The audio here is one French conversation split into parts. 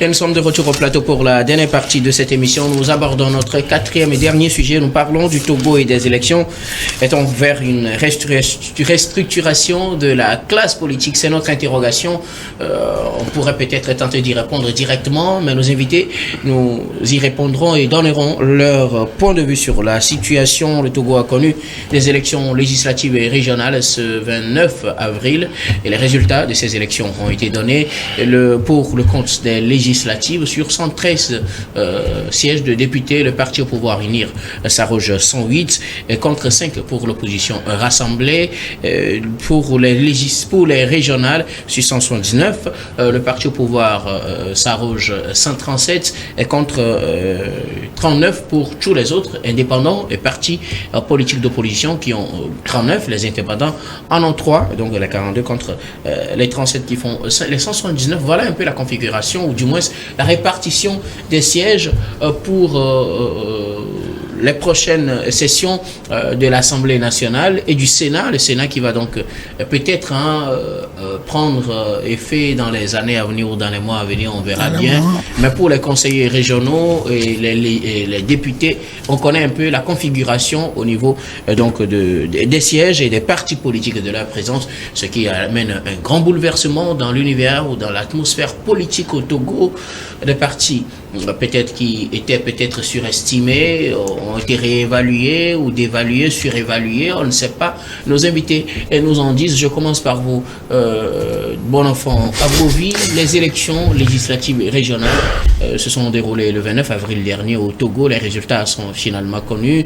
Nous sommes de retour au plateau pour la dernière partie de cette émission. Nous abordons notre quatrième et dernier sujet. Nous parlons du Togo et des élections. Est-on vers une restructuration de la classe politique? C'est notre interrogation. On pourrait peut-être tenter d'y répondre directement, mais nos invités nous y répondront et donneront leur point de vue sur la situation. Le Togo a connu des élections législatives et régionales ce 29 avril et les résultats de ces élections ont été donnés pour le compte des législatives. Sur 113 sièges de députés, le parti au pouvoir unir s'arroge 108 contre 5 pour l'opposition rassemblée. Pour les régionales, sur 179, le parti au pouvoir s'arroge 137 et contre 39 pour tous les autres indépendants et partis politiques d'opposition qui ont 39. Les indépendants en ont 3, donc les 42 contre les 37 qui font les 179. Voilà un peu la configuration, ou du moins la répartition des sièges pour les prochaines sessions de l'Assemblée nationale et du Sénat. Le Sénat qui va donc peut-être prendre effet dans les années à venir ou dans les mois à venir, on verra bien. Mais pour les conseillers régionaux et les députés, on connaît un peu la configuration au niveau donc des sièges et des partis politiques de la présence, ce qui amène un grand bouleversement dans l'univers ou dans l'atmosphère politique au Togo. Des partis peut-être qui étaient peut-être surestimés, ont été réévalués ou dévalués, surévalués, on ne sait pas. Nos invités nous en disent. Je commence par vous, bon enfant Abovi. Les élections législatives et régionales se sont déroulées le 29 avril dernier au Togo. Les résultats sont finalement connus.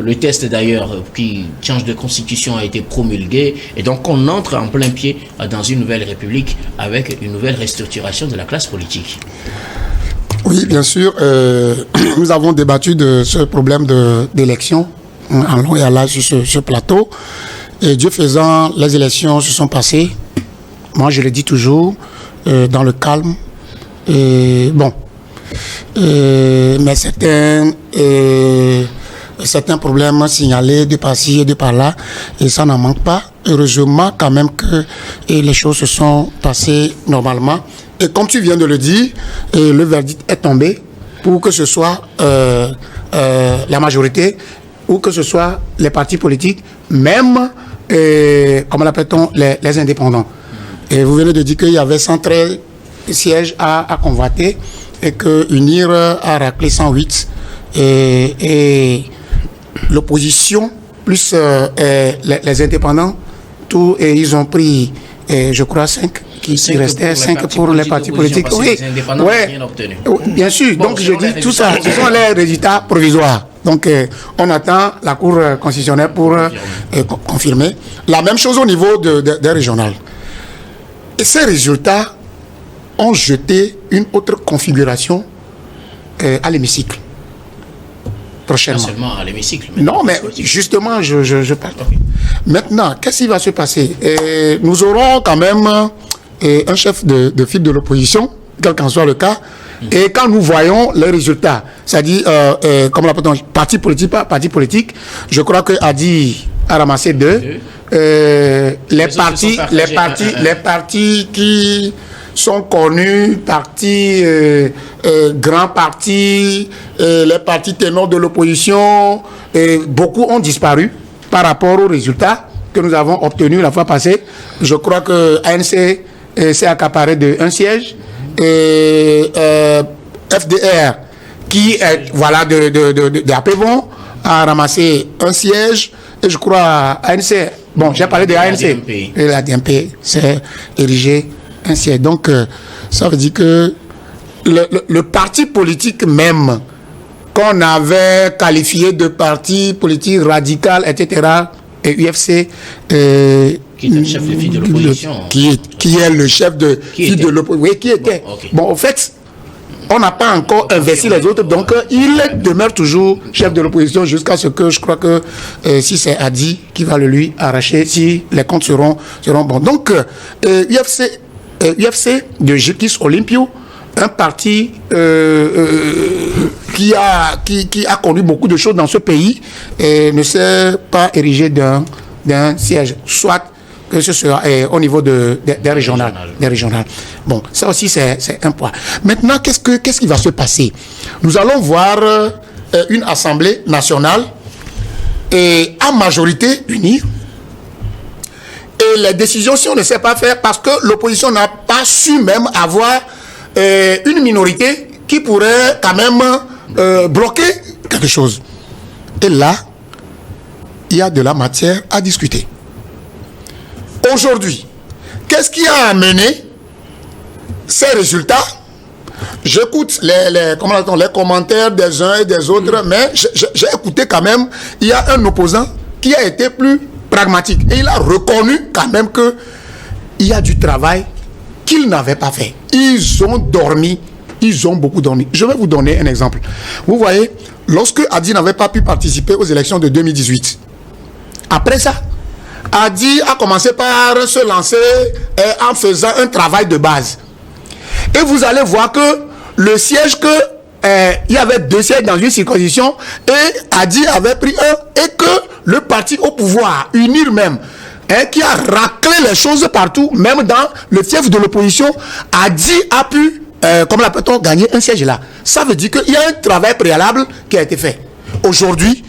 Le test d'ailleurs qui change de constitution a été promulgué et donc on entre en plein pied dans une nouvelle république avec une nouvelle restructuration de la classe politique. Oui, bien sûr. Nous avons débattu de ce problème d'élection en long et en large sur ce plateau. Et Dieu faisant, les élections se sont passées. Moi, je le dis toujours, dans le calme. Mais certains problèmes signalés de par-ci et de par-là, et ça n'en manque pas. Heureusement quand même que les choses se sont passées normalement. Et comme tu viens de le dire, le verdict est tombé pour que ce soit la majorité ou que ce soit les partis politiques, même, comment l'appelle-t-on, les indépendants. Et vous venez de dire qu'il y avait 113 sièges à convoiter et que UNIR a raclé 108. Et l'opposition plus les indépendants, et ils ont pris, je crois, 5. Qui restait 5 pour les partis politiques. Oui, bien sûr. Donc je dis tout ça, ce sont les résultats provisoires. Donc on attend la Cour constitutionnelle pour confirmer. La même chose au niveau des régionales. Et ces résultats ont jeté une autre configuration à l'hémicycle. Prochainement. Pas seulement à l'hémicycle. Non, mais justement, je parle. Maintenant, qu'est-ce qui va se passer? Nous aurons quand même un chef de file de l'opposition, quel qu'en soit le cas, et quand nous voyons les résultats, c'est-à-dire, comme l'appelle-t-on, parti politique, je crois que Adi a ramassé 2. Les partis qui sont connus, grands partis, les partis ténors de l'opposition, beaucoup ont disparu par rapport aux résultats que nous avons obtenus la fois passée. Je crois que ANC s'est accaparé de 1 siège. FDR, qui est de Apevon, a ramassé 1 siège. Et je crois ANC, bon, j'ai parlé de ANC. Et la DMP s'est érigé 1 siège. Donc, ça veut dire que le parti politique même, qu'on avait qualifié de parti politique radical, etc., et UFC, qui est le chef de file de l'opposition. Qui est le chef de file de l'opposition. Oui, qui était. Bon, okay. Bon, en fait, on n'a pas encore investi les autres, donc il demeure toujours chef de l'opposition jusqu'à ce que, je crois que, si c'est Adi qui va le lui arracher, si les comptes seront bons. Donc, UFC de Jekis Olympio, un parti qui a connu beaucoup de choses dans ce pays, ne s'est pas érigé d'un siège. Soit que ce soit au niveau des régionales. Des régionales. Bon, ça aussi, c'est un point. Maintenant, qu'est-ce qui va se passer? Nous allons voir une assemblée nationale et à majorité unie. Et les décisions, si on ne sait pas faire, parce que l'opposition n'a pas su même avoir une minorité qui pourrait quand même bloquer quelque chose. Et là, il y a de la matière à discuter. Aujourd'hui, qu'est-ce qui a amené ces résultats? J'écoute les commentaires des uns et des autres, mais j'ai écouté quand même, il y a un opposant qui a été plus pragmatique. Et il a reconnu quand même qu'il y a du travail qu'ils n'avaient pas fait. Ils ont dormi, ils ont beaucoup dormi. Je vais vous donner un exemple. Vous voyez, lorsque Hadi n'avait pas pu participer aux élections de 2018, après ça, Hadi a commencé par se lancer en faisant un travail de base. Et vous allez voir que le siège il y avait 2 sièges dans une circonscription et Hadi avait pris un, et que le parti au pouvoir, UNIR même, qui a raclé les choses partout, même dans le fief de l'opposition, Hadi a pu, comment l'appelle-t-on, gagner un siège là. Ça veut dire qu'il y a un travail préalable qui a été fait. Aujourd'hui,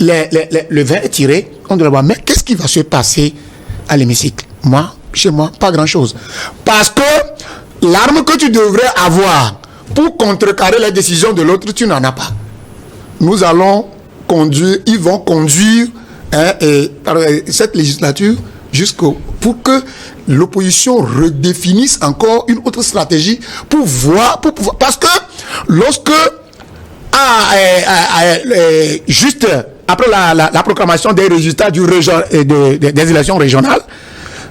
le vin est tiré, on doit voir, mais qu'est-ce qui va se passer à l'hémicycle? Chez moi, pas grand-chose. Parce que l'arme que tu devrais avoir pour contrecarrer les décisions de l'autre, tu n'en as pas. Nous allons conduire, ils vont conduire cette législature pour que l'opposition redéfinisse encore une autre stratégie pour pouvoir, parce que lorsque juste après la proclamation des résultats des élections régionales,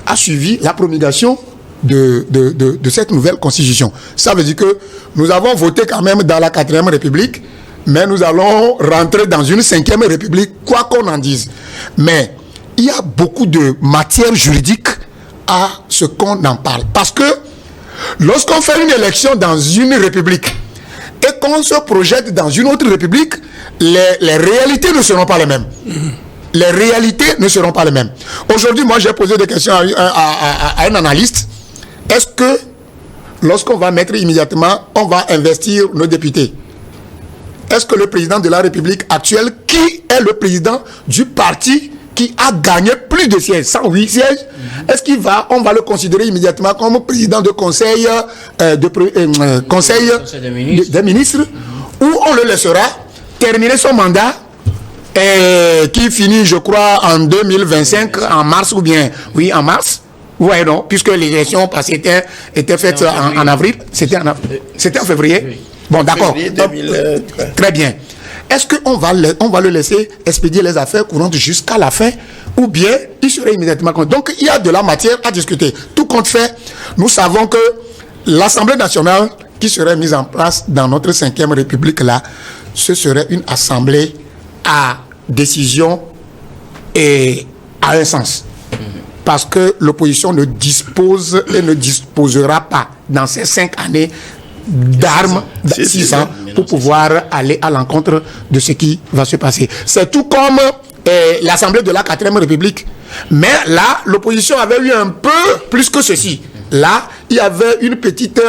a suivi la promulgation de cette nouvelle constitution. Ça veut dire que nous avons voté quand même dans la 4e République, mais nous allons rentrer dans une 5e République, quoi qu'on en dise. Mais il y a beaucoup de matière juridique à ce qu'on en parle. Parce que lorsqu'on fait une élection dans une République et qu'on se projette dans une autre République, les réalités ne seront pas les mêmes. Les réalités ne seront pas les mêmes. Aujourd'hui, moi, j'ai posé des questions à un analyste. Est-ce que, lorsqu'on va mettre immédiatement, on va investir nos députés? Est-ce que le président de la République actuelle, qui est le président du parti qui a gagné plus de sièges, 108 sièges, est-ce qu'on va le considérer immédiatement comme président de conseil, conseil des ministres, ou on le laissera terminer son mandat qui finit, je crois, en 2025, en mars ou bien, oui, en mars. Vous voyez, non, puisque les élections passées étaient faites en avril. C'était en février. Oui. Bon, d'accord. Très bien. Est-ce qu'on va le laisser expédier les affaires courantes jusqu'à la fin, ou bien il serait immédiatement contre? Donc, il y a de la matière à discuter. Tout compte fait, nous savons que l'Assemblée nationale qui serait mise en place dans notre 5e République, là, ce serait une assemblée à décision et à un sens. Parce que l'opposition ne dispose et ne disposera pas dans ces 5 années d'armes, 6 ans, pour pouvoir aller à l'encontre de ce qui va se passer. C'est tout comme l'Assemblée de la 4e République. Mais là, l'opposition avait eu un peu plus que ceci. Là, il y avait une petite,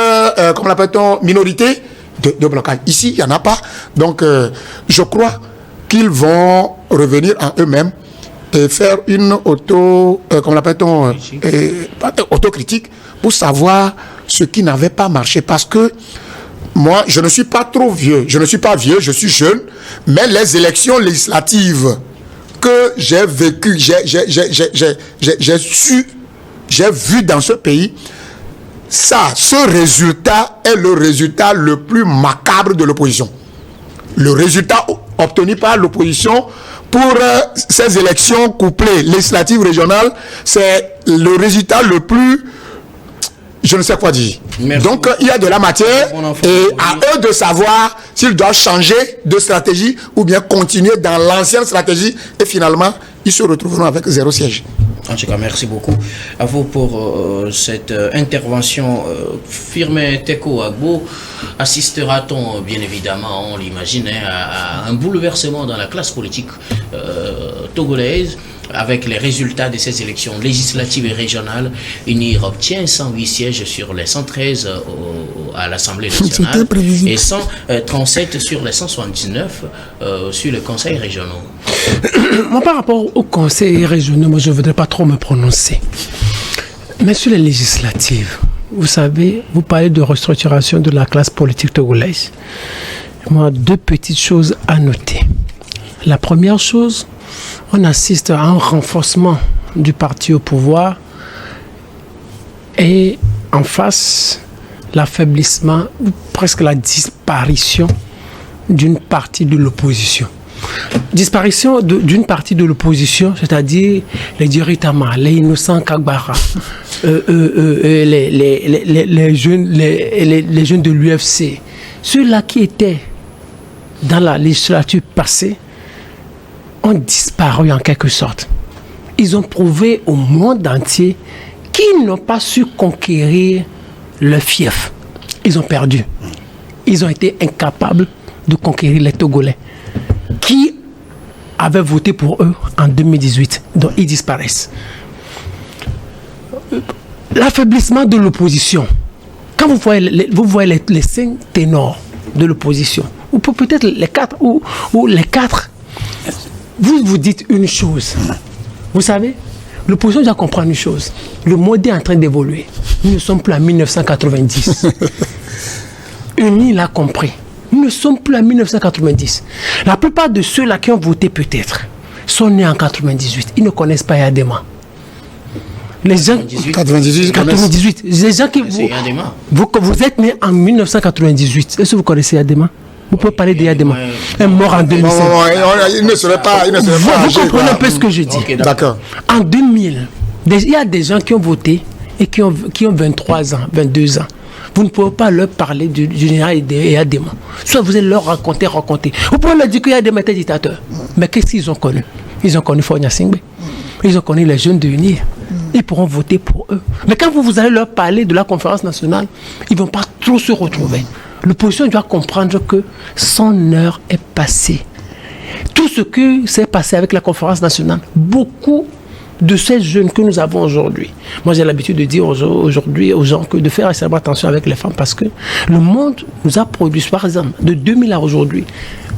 comment l'appelle-t-on, minorité de blocage. Ici, il n'y en a pas. Donc, je crois qu'ils vont revenir en eux-mêmes et faire une autocritique pour savoir ce qui n'avait pas marché. Parce que moi, je ne suis pas trop vieux. Je ne suis pas vieux, je suis jeune. Mais les élections législatives que j'ai vécues, j'ai vu dans ce pays, ce résultat est le résultat le plus macabre de l'opposition. Le résultat obtenu par l'opposition pour ces élections couplées législatives régionales, c'est le résultat le plus, je ne sais quoi dire. Merci. Donc il y a de la matière et à eux de savoir s'ils doivent changer de stratégie ou bien continuer dans l'ancienne stratégie, et finalement ils se retrouveront avec 0 siège. En tout cas, merci beaucoup à vous pour cette intervention. Firmin Teko Agbo, assistera-t-on bien évidemment, on l'imagine, à un bouleversement dans la classe politique togolaise avec les résultats de ces élections législatives et régionales, UNIR obtient 108 sièges sur les 113 à l'Assemblée nationale et 137 sur les 179 sur les conseils régionaux. Moi, par rapport aux conseils régionaux, moi, je ne voudrais pas trop me prononcer. Mais sur les législatives, vous savez, vous parlez de restructuration de la classe politique togolaise. Moi, deux petites choses à noter. La première chose, on assiste à un renforcement du parti au pouvoir et en face, l'affaiblissement ou presque la disparition d'une partie de l'opposition. Disparition d'une partie de l'opposition, c'est-à-dire les Dioritama, les Innocents Kagbara, les jeunes de l'UFC, ceux-là qui étaient dans la législature passée, ont disparu en quelque sorte. Ils ont prouvé au monde entier qu'ils n'ont pas su conquérir le fief. Ils ont perdu. Ils ont été incapables de conquérir les Togolais qui avaient voté pour eux en 2018. Donc ils disparaissent. L'affaiblissement de l'opposition. Quand vous voyez les 5 ténors de l'opposition, ou peut-être les 4 ou les 4, vous vous dites une chose. Vous savez, l'opposition doit comprendre une chose. Le monde est en train d'évoluer. Nous ne sommes plus en 1990. Uni l'a compris. Nous ne sommes plus en 1990. La plupart de ceux-là qui ont voté peut-être sont nés en 98. Ils ne connaissent pas Yadema. Les gens 98. Les gens qui vous êtes nés en 1998. Est-ce que vous connaissez Yadema? Vous pouvez parler de Yadema. Un mort en 2007. Il ne serait pas. Vous comprenez un peu ce que je dis. Okay, d'accord. En 2000, il y a des gens qui ont voté et qui ont 23 ans, 22 ans. Vous ne pouvez pas leur parler du général Yadema. Soit vous allez leur raconter. Vous pouvez leur dire que Yadema était dictateur. Mais qu'est-ce qu'ils ont connu? Ils ont connu Fonya Singbe. Ils ont connu les jeunes de l'UNIR. Ils pourront voter pour eux. Mais quand vous allez leur parler de la conférence nationale, ils ne vont pas trop se retrouver. L'opposition doit comprendre que son heure est passée. Tout ce qui s'est passé avec la conférence nationale, beaucoup de ces jeunes que nous avons aujourd'hui. Moi, j'ai l'habitude de dire aujourd'hui aux gens que de faire extrêmement attention avec les femmes parce que le monde nous a produit, par exemple, de 2000 à aujourd'hui,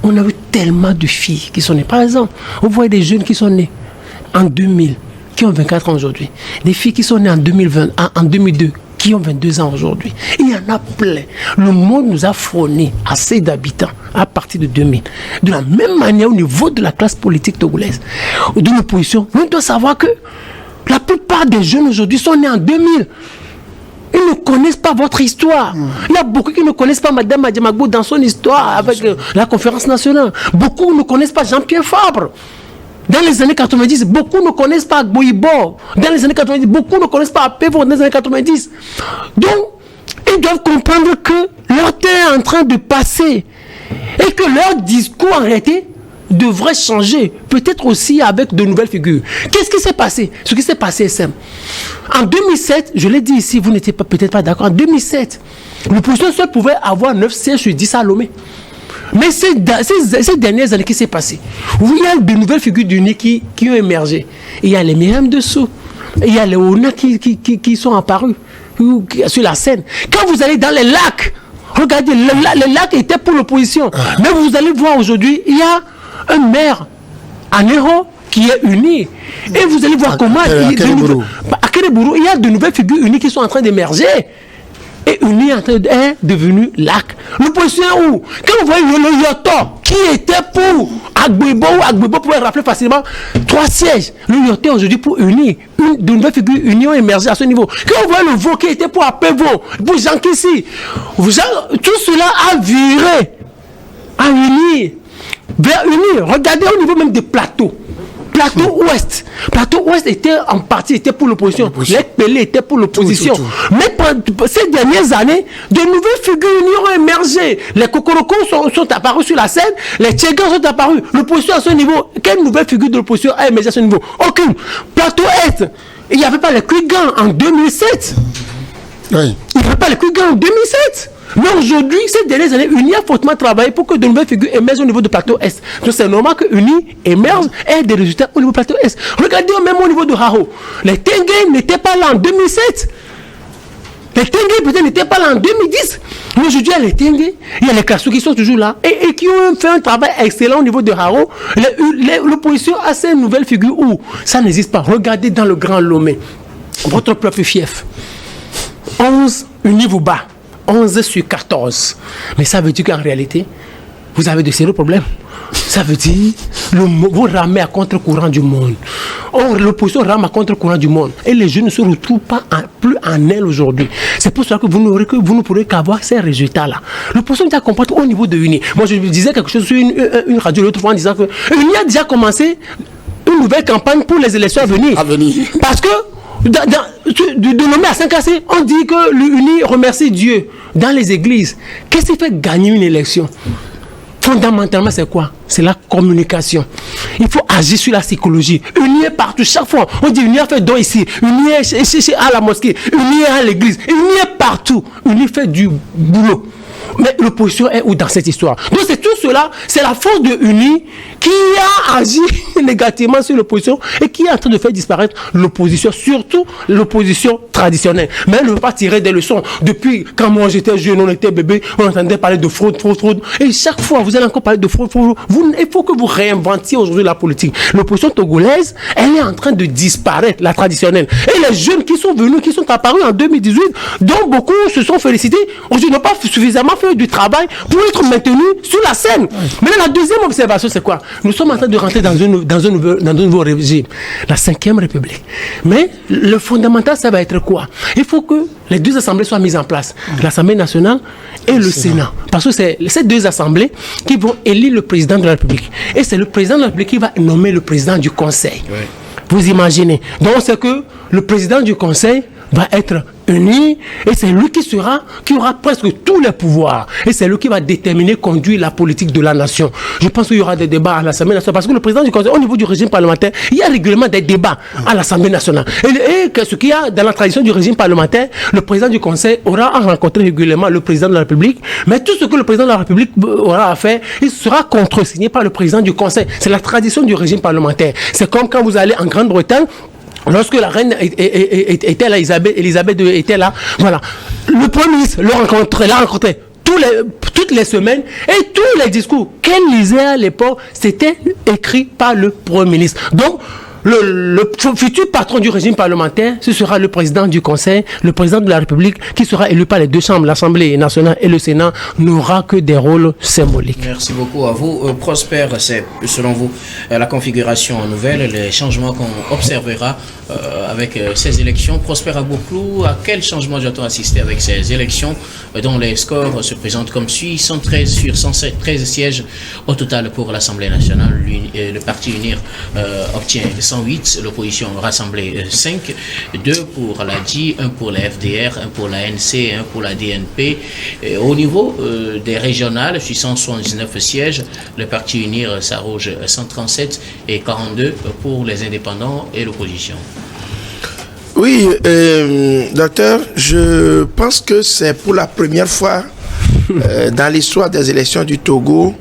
on a eu tellement de filles qui sont nées. Par exemple, on voit des jeunes qui sont nés en 2000, qui ont 24 ans aujourd'hui. Des filles qui sont nées en 2002, qui ont 22 ans aujourd'hui. Il y en a plein. Le monde nous a fourni assez d'habitants à partir de 2000. De la même manière, au niveau de la classe politique togolaise, de l'opposition, on doit savoir que la plupart des jeunes aujourd'hui sont nés en 2000. Ils ne connaissent pas votre histoire. Il y a beaucoup qui ne connaissent pas Mme Adjamagbo dans son histoire avec la conférence nationale. Beaucoup ne connaissent pas Jean-Pierre Fabre. Dans les années 90, beaucoup ne connaissent pas Boibo. Dans les années 90, beaucoup ne connaissent pas Apevo dans les années 90. Donc, ils doivent comprendre que leur temps est en train de passer et que leur discours en réalité devrait changer, peut-être aussi avec de nouvelles figures. Qu'est-ce qui s'est passé? Ce qui s'est passé est simple. En 2007, je l'ai dit ici, vous n'étiez peut-être pas d'accord, en 2007, l'opposition seule pouvait avoir 9 sièges sur 10 à Lomé. Mais ces dernières années, qu'est-ce qui s'est passé? Il y a de nouvelles figures d'UNI qui ont émergé. Il y a les Myriam Dessous, il y a les ONA qui sont apparus sur la scène. Quand vous allez dans les lacs, regardez, les lacs étaient pour l'opposition. Mais vous allez voir aujourd'hui, il y a un maire à Néro qui est uni. Et vous allez voir comment à Kérébourou, il y a de nouvelles figures unies qui sont en train d'émerger. Et Uni est devenu lac. L'opposition où? Quand vous voyez le Yoto qui était pour Agbibo pouvait rappeler facilement 3 sièges. Le Yoto aujourd'hui pour Uni. De nouvelles figures unies ont émergé à ce niveau. Quand vous voyez le Vo qui était pour Apevo, pour Jean Kissi, tout cela a viré à Uni. Vers Uni. Regardez au niveau même des plateaux. Plateau Ouest. Plateau Ouest était en partie pour l'opposition. Les Pelé étaient pour l'opposition. Mais ces dernières années, de nouvelles figures unies ont émergé. Les Kokorokos sont apparus sur la scène. Les Tchégans sont apparus. L'opposition à ce niveau. Quelle nouvelle figure de l'opposition a émergé à ce niveau? Aucune. Plateau Est. Il n'y avait pas les Kuigans en 2007. Oui. Il n'y avait pas les Kuigans en 2007. Mais aujourd'hui, ces dernières années, UNI a fortement travaillé pour que de nouvelles figures émergent au niveau du plateau Est. Donc c'est normal que UNI émerge et ait des résultats au niveau du plateau Est. Regardez même au niveau de Haro. Les Tengues n'étaient pas là en 2007. Les Tengues peut-être n'étaient pas là en 2010. Mais aujourd'hui, il y a les Tengues, il y a les Kassou qui sont toujours là et qui ont fait un travail excellent au niveau de Haro. L'opposition a ces nouvelles figures où ça n'existe pas. Regardez dans le Grand Lomé, votre propre fief. 11 UNI vous bat. 11 sur 14. Mais ça veut dire qu'en réalité, vous avez de sérieux problèmes. Ça veut dire vous ramez à contre-courant du monde. Or, l'opposition rame à contre-courant du monde. Et les jeunes ne se retrouvent pas plus en elle aujourd'hui. C'est pour cela que vous ne pourrez qu'avoir ces résultats-là. L'opposition doit comprendre au niveau de l'UNI. Moi, je disais quelque chose sur une radio l'autre fois en disant que l'UNI a déjà commencé une nouvelle campagne pour les élections à venir. Parce que de nommer à Saint-Cassé, on dit que l'UNI remercie Dieu dans les églises. Qu'est-ce qui fait gagner une élection? Fondamentalement, c'est quoi? C'est la communication. Il faut agir sur la psychologie. UNI est partout. Chaque fois, on dit UNI a fait don ici. UNI est à la mosquée. UNI est à l'église. UNI est partout. UNI fait du boulot. Mais l'opposition est où dans cette histoire? Donc c'est tout cela, c'est la force de UNI qui a agi négativement sur l'opposition et qui est en train de faire disparaître l'opposition, surtout l'opposition traditionnelle. Mais elle ne veut pas tirer des leçons. Depuis quand moi j'étais jeune, on était bébé, on entendait parler de fraude. Et chaque fois, vous allez encore parler de fraude. Il faut que vous réinventiez aujourd'hui la politique. L'opposition togolaise, elle est en train de disparaître, la traditionnelle. Et les jeunes qui sont venus, qui sont apparus en 2018, dont beaucoup se sont félicités, aujourd'hui n'ont pas suffisamment fait du travail pour être maintenus sur la scène. Mais la deuxième observation, c'est quoi? Nous sommes en train de rentrer dans un nouveau régime, la 5e République. Mais le fondamental, ça va être quoi? Il faut que les deux assemblées soient mises en place, l'Assemblée nationale et le Sénat. Parce que c'est ces deux assemblées qui vont élire le président de la République. Et c'est le président de la République qui va nommer le président du Conseil. Oui. Vous imaginez? Donc c'est que le président du Conseil va être uni et c'est lui qui aura presque tous les pouvoirs et c'est lui qui va déterminer, conduire la politique de la nation. Je pense qu'il y aura des débats à l'Assemblée nationale parce que le président du Conseil, au niveau du régime parlementaire, il y a régulièrement des débats à l'Assemblée nationale. Et ce qu'il y a dans la tradition du régime parlementaire, le président du Conseil aura à rencontrer régulièrement le président de la République, mais tout ce que le président de la République aura à faire, il sera contresigné par le président du Conseil. C'est la tradition du régime parlementaire. C'est comme quand vous allez en Grande-Bretagne, lorsque la reine était là, Elisabeth II était là, voilà. Le Premier ministre l'a rencontré toutes les semaines et tous les discours qu'elle lisait à l'époque, c'était écrit par le Premier ministre. Donc, le futur patron du régime parlementaire, ce sera le président du Conseil, le président de la République, qui sera élu par les deux chambres, l'Assemblée nationale et le Sénat, n'aura que des rôles symboliques. Merci beaucoup à vous. Prosper, c'est selon vous la configuration nouvelle, les changements qu'on observera avec ces élections. Prosper Agboklou, à quel changement doit-on assister avec ces élections dont les scores se présentent comme suit? 113 sur 113 sièges au total pour l'Assemblée nationale. Le parti UNIR obtient 108, l'opposition rassemblée 5, 2 pour la DI, 1 pour la FDR, 1 pour la NC, 1 pour la DNP. Et au niveau des régionales, sur 179 sièges, le parti UNIR s'arroge 137 et 42 pour les indépendants et l'opposition. Oui, docteur, je pense que c'est pour la première fois dans l'histoire des élections du Togo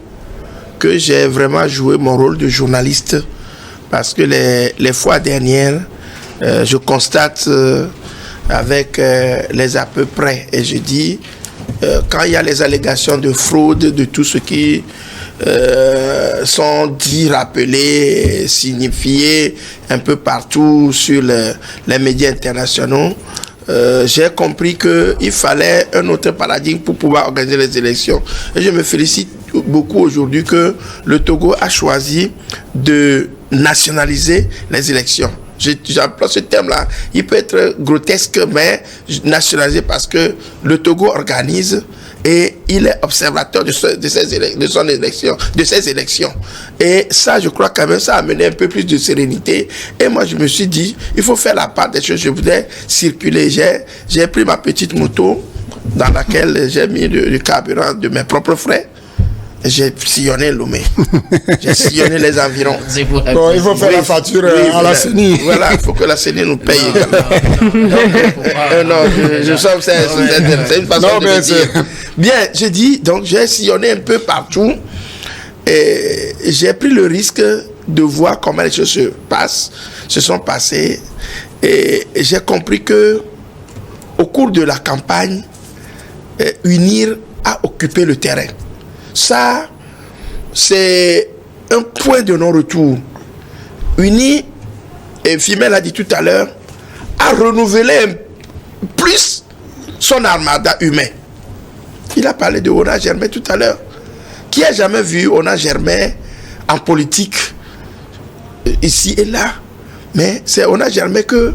que j'ai vraiment joué mon rôle de journaliste. Parce que les fois dernières, je constate avec les à peu près, et je dis, quand il y a les allégations de fraude, de tout ce qui sont dits, rappelés, signifiés un peu partout sur les médias internationaux, j'ai compris qu'il fallait un autre paradigme pour pouvoir organiser les élections. Et je me félicite beaucoup aujourd'hui que le Togo a choisi de nationaliser les élections. J'emploie ce terme-là. Il peut être grotesque, mais nationalisé parce que le Togo organise et il est observateur de ces élections. Et ça, je crois quand même, ça a amené un peu plus de sérénité. Et moi, je me suis dit, il faut faire la part des choses. Je voulais circuler. J'ai pris ma petite moto dans laquelle j'ai mis le carburant de mes propres frais. j'ai sillonné Lomé. J'ai sillonné les environs. Bon, il faut faire la facture à la CENI. Voilà, il faut que la CENI nous paye également. Non, je sens que c'est une façon de dire. Bien, je dis, donc j'ai sillonné un peu partout et j'ai pris le risque de voir comment les choses se sont passées, et j'ai compris que au cours de la campagne, UNIR a occupé le terrain. Ça, c'est un point de non-retour. UNIR, et Fimel l'a dit tout à l'heure, a renouvelé plus son armada humain. Il a parlé de Ona Germain tout à l'heure. Qui a jamais vu Ona Germain en politique ici et là? Mais c'est Ona Germain que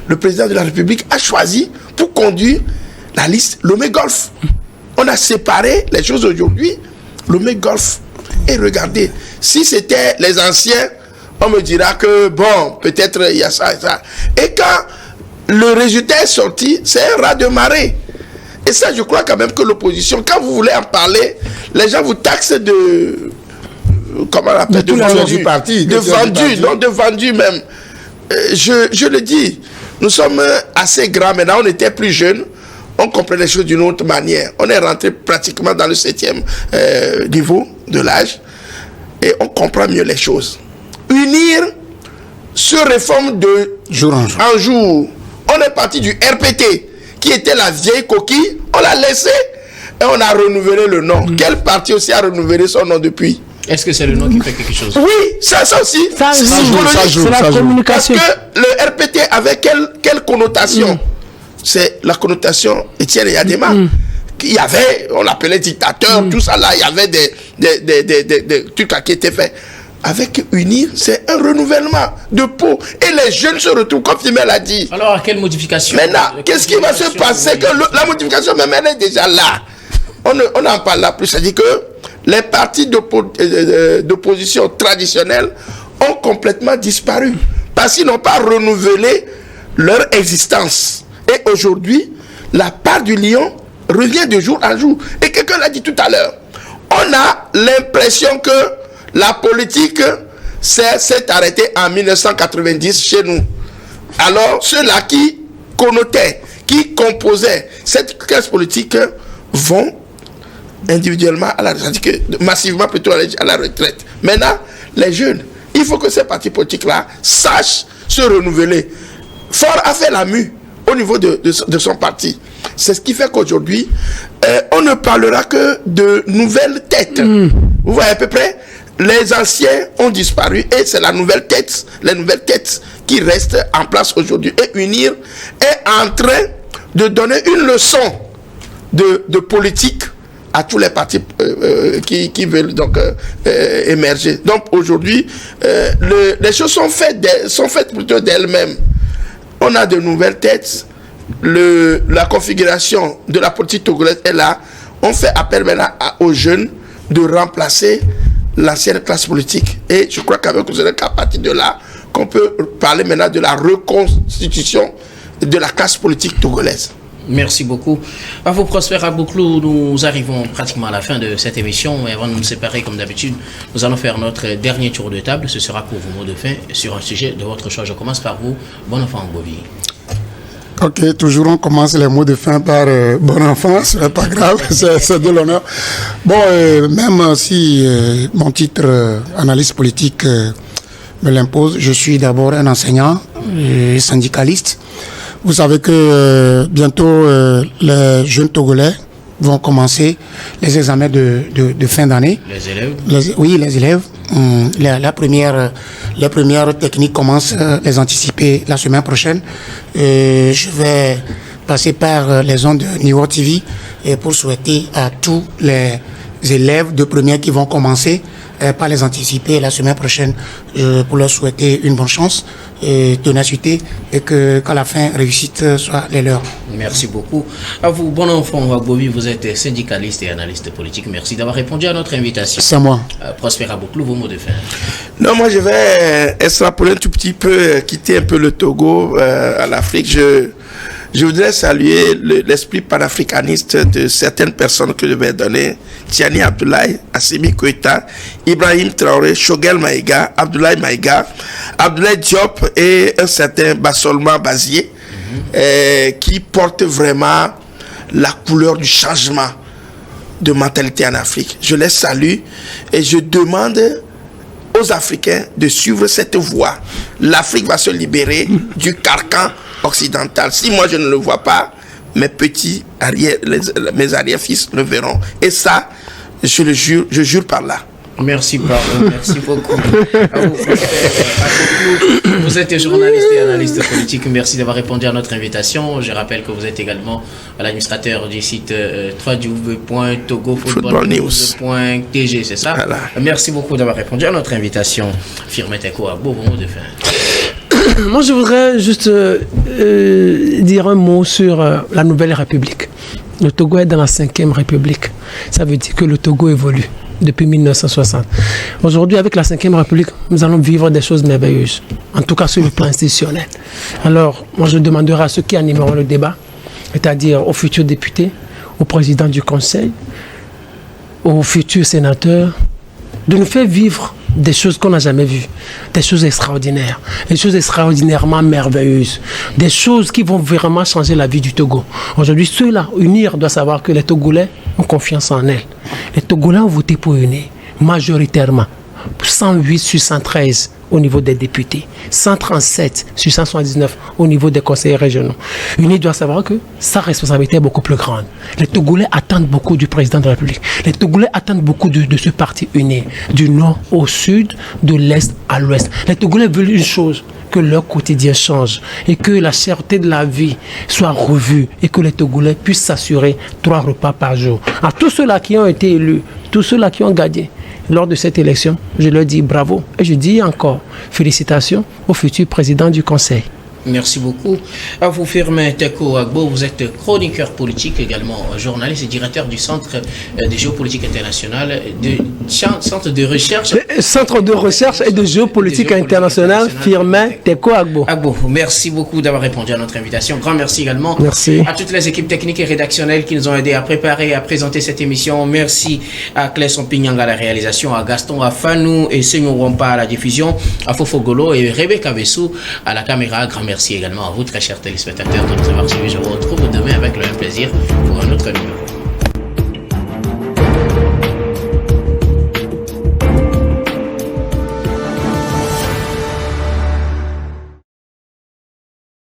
le président de la République a choisi pour conduire la liste Lomé Golf. On a séparé les choses aujourd'hui, Lomé Golf. Et regardez, si c'était les anciens, on me dira que bon, peut-être il y a ça et ça. Et quand le résultat est sorti, c'est un raz de marée. Et ça, je crois quand même que l'opposition, quand vous voulez en parler, les gens vous taxent de... Comment on appelle? De vendu même. Je le dis, nous sommes assez grands maintenant, on était plus jeunes, on comprenait les choses d'une autre manière. On est rentré pratiquement dans le 7e niveau de l'âge et on comprend mieux les choses. UNIR se réforme de jour en jour. On est parti du RPT, qui était la vieille coquille, on l'a laissé et on a renouvelé le nom. Quel parti aussi a renouvelé son nom depuis? Est-ce que c'est le nom qui fait quelque chose? Oui, ça aussi. Ça joue, c'est la communication. Parce que le RPT avait quelle connotation? C'est la connotation Étienne Yadema. Il y avait, on l'appelait dictateur, tout ça là, il y avait des trucs qui étaient faits. Avec UNIR, c'est un renouvellement de peau. Et les jeunes se retrouvent, comme Fimel a dit. Alors, à quelle modification? Maintenant, qu'est-ce qui va se passer? Que la modification, même, elle est déjà là. On n'en parle là plus. C'est-à-dire que les partis d'opposition traditionnels ont complètement disparu. Parce qu'ils n'ont pas renouvelé leur existence. Et aujourd'hui, la part du lion revient de jour en jour. Et quelqu'un l'a dit tout à l'heure. On a l'impression que la politique s'est arrêtée en 1990 chez nous. Alors, ceux-là qui connotaient, qui composaient cette classe politique vont individuellement à la retraite, massivement plutôt à la retraite. Maintenant, les jeunes, il faut que ces partis politiques-là sachent se renouveler. Fort a fait la mue au niveau de son parti. C'est ce qui fait qu'aujourd'hui, on ne parlera que de nouvelles têtes. Vous voyez à peu près? Les anciens ont disparu et c'est les nouvelles têtes qui restent en place aujourd'hui. Et UNIR est en train de donner une leçon de politique à tous les partis qui veulent donc émerger. Donc aujourd'hui, les choses sont faites plutôt d'elles-mêmes. On a de nouvelles têtes. La configuration de la politique togolaise est là. On fait appel maintenant aux jeunes de remplacer l'ancienne classe politique. Et je crois qu'avec vous, qu'à partir de là, qu'on peut parler maintenant de la reconstitution de la classe politique togolaise. Merci beaucoup. À vous, Prosper Abouklou, nous arrivons pratiquement à la fin de cette émission. Mais avant de nous séparer, comme d'habitude, nous allons faire notre dernier tour de table. Ce sera pour vos mots de fin sur un sujet de votre choix. Je commence par vous, bon enfant Bovi. Ok, toujours on commence les mots de fin par bon enfant, ce n'est pas grave, c'est de l'honneur. Bon, même si mon titre analyste politique me l'impose, je suis d'abord un enseignant et syndicaliste. Vous savez que bientôt les jeunes Togolais vont commencer les examens de fin d'année. Les élèves? Oui, les élèves. Les premières techniques commencent à les anticiper la semaine prochaine. Je vais passer par les ondes de Niwo TV pour souhaiter à tous les élèves de première qui vont commencer par les anticiper la semaine prochaine pour leur souhaiter une bonne chance et ténacité et qu'à la fin réussite soit les leurs. Merci beaucoup. À vous, bon enfant Wagbovi, vous êtes syndicaliste et analyste politique. Merci d'avoir répondu à notre invitation. C'est moi. Prosper Abouklou, vos mots de fin. Non, moi je vais extrapoler un tout petit peu, quitter un peu le Togo à l'Afrique. Je voudrais saluer l'esprit panafricaniste de certaines personnes que je vais donner. Tiani Abdoulaye, Assimi Koïta, Ibrahim Traoré, Shogel Maïga, Abdoulaye Maïga, Abdoulaye Diop et un certain Bassolma Bazier, qui portent vraiment la couleur du changement de mentalité en Afrique. Je les salue et je demande aux Africains de suivre cette voie. L'Afrique va se libérer du carcan occidental. Si moi je ne le vois pas, mes petits mes arrière-fils le verront. Et ça, je le jure, je jure par là. Merci, pardon. Merci beaucoup. Vous êtes journaliste et analyste politique. Merci d'avoir répondu à notre invitation. Je rappelle que vous êtes également l'administrateur du site www.togofootballnews.tg, c'est ça? Voilà. Merci beaucoup d'avoir répondu à notre invitation. Firmin Teko, beau mot de fin. Moi, je voudrais juste dire un mot sur la Nouvelle République. Le Togo est dans la 5e République. Ça veut dire que le Togo évolue depuis 1960. Aujourd'hui, avec la 5e République, nous allons vivre des choses merveilleuses, en tout cas sur le plan institutionnel. Alors, moi, je demanderai à ceux qui animeront le débat, c'est-à-dire aux futurs députés, au président du Conseil, aux futurs sénateurs, de nous faire vivre des choses qu'on n'a jamais vues, des choses extraordinaires, des choses extraordinairement merveilleuses, des choses qui vont vraiment changer la vie du Togo. Aujourd'hui, ceux-là, UNIR doit savoir que les Togolais ont confiance en elles. Les Togolais ont voté pour UNIR, majoritairement, 108 sur 113 au niveau des députés, 137 sur 179 au niveau des conseillers régionaux. UNIR doit savoir que sa responsabilité est beaucoup plus grande. Les Togolais attendent beaucoup du président de la République. Les Togolais attendent beaucoup de ce parti UNIR, du nord au sud, de l'est à l'ouest. Les Togolais veulent une chose, que leur quotidien change et que la cherté de la vie soit revue et que les Togolais puissent s'assurer 3 repas par jour. À tous ceux-là qui ont été élus, tous ceux-là qui ont gagné lors de cette élection, je leur dis bravo et je dis encore félicitations au futur président du Conseil. Merci beaucoup. À vous, Firmin Teko Agbo, vous êtes chroniqueur politique, également journaliste et directeur du Centre de géopolitique internationale, Centre de recherche. Centre de recherche et de géopolitique internationale, Firmin Teko Agbo. Agbo, merci beaucoup d'avoir répondu à notre invitation. Grand merci également à toutes les équipes techniques et rédactionnelles qui nous ont aidés à préparer et à présenter cette émission. Merci à Clesson Pinyang à la réalisation, à Gaston, à Fanou et Senyo Wampa à la diffusion, à Fofogolo et Rebecca Vessou à la caméra. Grand merci également à vous, très chers téléspectateurs, de nous avoir suivis. Je vous retrouve demain avec le même plaisir pour un autre numéro.